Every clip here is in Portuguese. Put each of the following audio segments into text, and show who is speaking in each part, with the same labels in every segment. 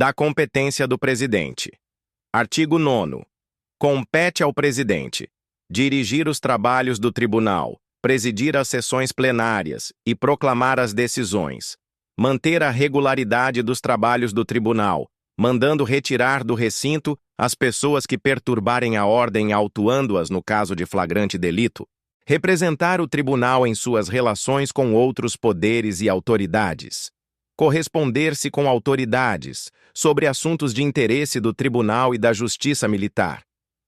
Speaker 1: Da competência do presidente. Artigo 9º. Compete ao presidente dirigir os trabalhos do tribunal, presidir as sessões plenárias e proclamar as decisões, manter a regularidade dos trabalhos do tribunal, mandando retirar do recinto as pessoas que perturbarem a ordem autuando-as no caso de flagrante delito, representar o tribunal em suas relações com outros poderes e autoridades, corresponder-se com autoridades sobre assuntos de interesse do tribunal e da justiça militar,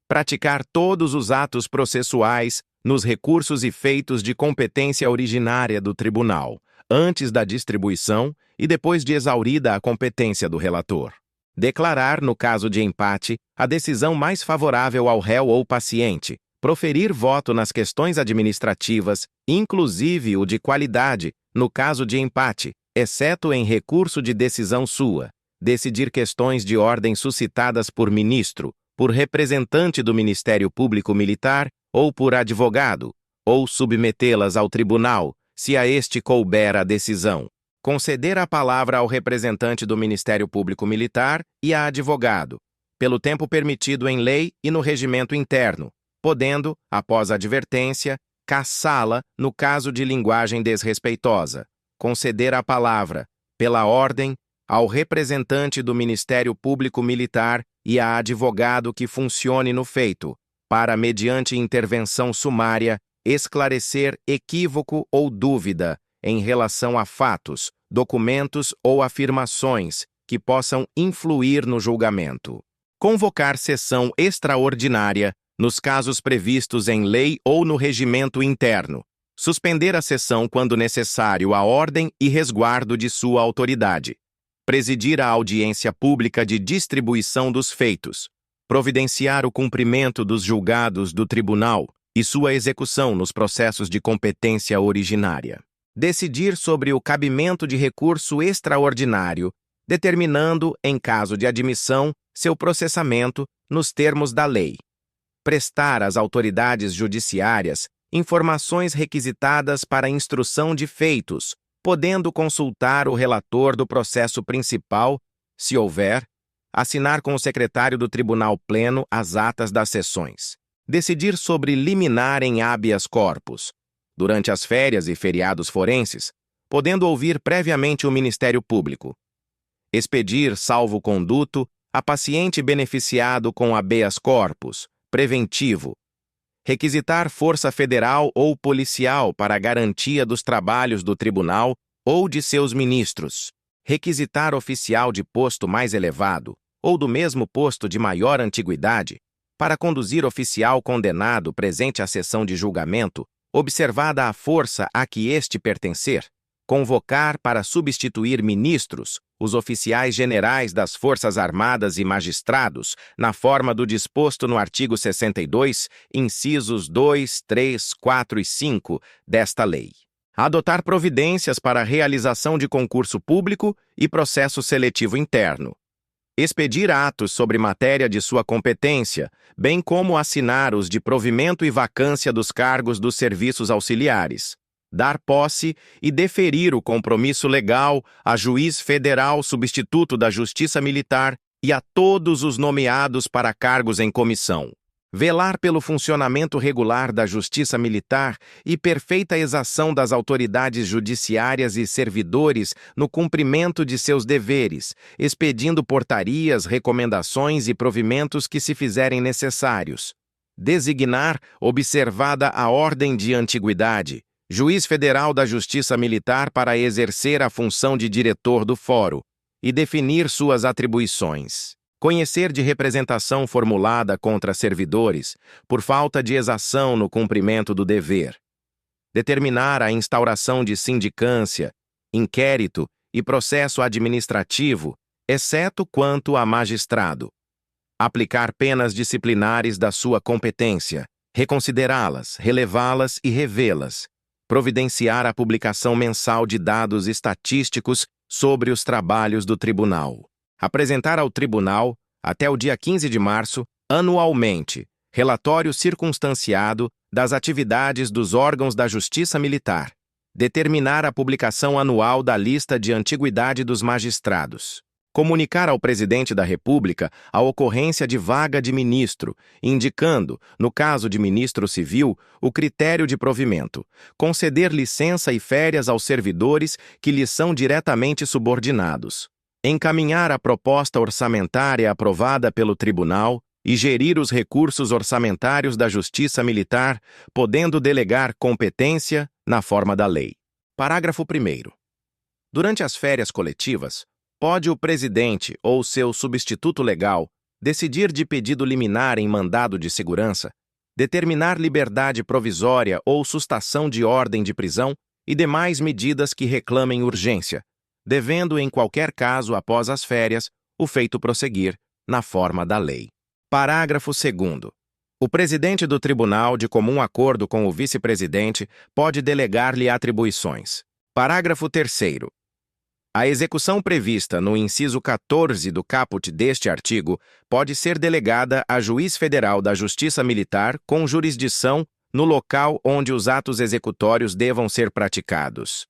Speaker 1: praticar todos os atos processuais nos recursos e feitos de competência originária do tribunal, antes da distribuição e depois de exaurida a competência do relator. Declarar, no caso de empate, a decisão mais favorável ao réu ou paciente, proferir voto nas questões administrativas, inclusive o de qualidade, no caso de empate, exceto em recurso de decisão sua, decidir questões de ordem suscitadas por ministro, por representante do Ministério Público Militar ou por advogado, ou submetê-las ao tribunal, se a este couber a decisão. Conceder a palavra ao representante do Ministério Público Militar e a advogado, pelo tempo permitido em lei e no regimento interno, podendo, após advertência, cassá-la no caso de linguagem desrespeitosa. Conceder a palavra, pela ordem, ao representante do Ministério Público Militar e a advogado que funcione no feito, para, mediante intervenção sumária, esclarecer equívoco ou dúvida em relação a fatos, documentos ou afirmações que possam influir no julgamento. Convocar sessão extraordinária nos casos previstos em lei ou no regimento interno. Suspender a sessão quando necessário a ordem e resguardo de sua autoridade. Presidir a audiência pública de distribuição dos feitos. Providenciar o cumprimento dos julgados do tribunal e sua execução nos processos de competência originária. Decidir sobre o cabimento de recurso extraordinário, determinando, em caso de admissão, seu processamento nos termos da lei. Prestar às autoridades judiciárias informações requisitadas para a instrução de feitos, podendo consultar o relator do processo principal, se houver, assinar com o secretário do Tribunal Pleno as atas das sessões. Decidir sobre liminar em habeas corpus, durante as férias e feriados forenses, podendo ouvir previamente o Ministério Público. Expedir salvo-conduto a paciente beneficiado com habeas corpus, preventivo. Requisitar força federal ou policial para a garantia dos trabalhos do tribunal ou de seus ministros. Requisitar oficial de posto mais elevado ou do mesmo posto de maior antiguidade para conduzir oficial condenado presente à sessão de julgamento, observada a força a que este pertencer. Convocar para substituir ministros, os oficiais generais das Forças Armadas e magistrados, na forma do disposto no artigo 62, incisos 2, 3, 4 e 5 desta lei. Adotar providências para a realização de concurso público e processo seletivo interno. Expedir atos sobre matéria de sua competência, bem como assinar os de provimento e vacância dos cargos dos serviços auxiliares. Dar posse e deferir o compromisso legal a juiz federal substituto da Justiça Militar e a todos os nomeados para cargos em comissão. Velar pelo funcionamento regular da Justiça Militar e perfeita exação das autoridades judiciárias e servidores no cumprimento de seus deveres, expedindo portarias, recomendações e provimentos que se fizerem necessários. Designar, observada a ordem de antiguidade, juiz federal da Justiça Militar para exercer a função de diretor do fórum e definir suas atribuições. Conhecer de representação formulada contra servidores por falta de exação no cumprimento do dever. Determinar a instauração de sindicância, inquérito e processo administrativo, exceto quanto a magistrado. Aplicar penas disciplinares da sua competência, reconsiderá-las, relevá-las e revê-las. Providenciar a publicação mensal de dados estatísticos sobre os trabalhos do tribunal. Apresentar ao tribunal, até o dia 15 de março, anualmente, relatório circunstanciado das atividades dos órgãos da Justiça Militar. Determinar a publicação anual da lista de antiguidade dos magistrados. Comunicar ao presidente da República a ocorrência de vaga de ministro, indicando, no caso de ministro civil, o critério de provimento. Conceder licença e férias aos servidores que lhes são diretamente subordinados. Encaminhar a proposta orçamentária aprovada pelo tribunal e gerir os recursos orçamentários da Justiça Militar, podendo delegar competência na forma da lei. Parágrafo 1º. Durante as férias coletivas, pode o presidente ou seu substituto legal decidir de pedido liminar em mandado de segurança, determinar liberdade provisória ou sustação de ordem de prisão e demais medidas que reclamem urgência, devendo, em qualquer caso após as férias, o feito prosseguir na forma da lei. Parágrafo 2º. O presidente do tribunal, de comum acordo com o vice-presidente, pode delegar-lhe atribuições. Parágrafo 3º. A execução prevista no inciso 14 do caput deste artigo pode ser delegada a juiz federal da Justiça Militar com jurisdição no local onde os atos executórios devam ser praticados.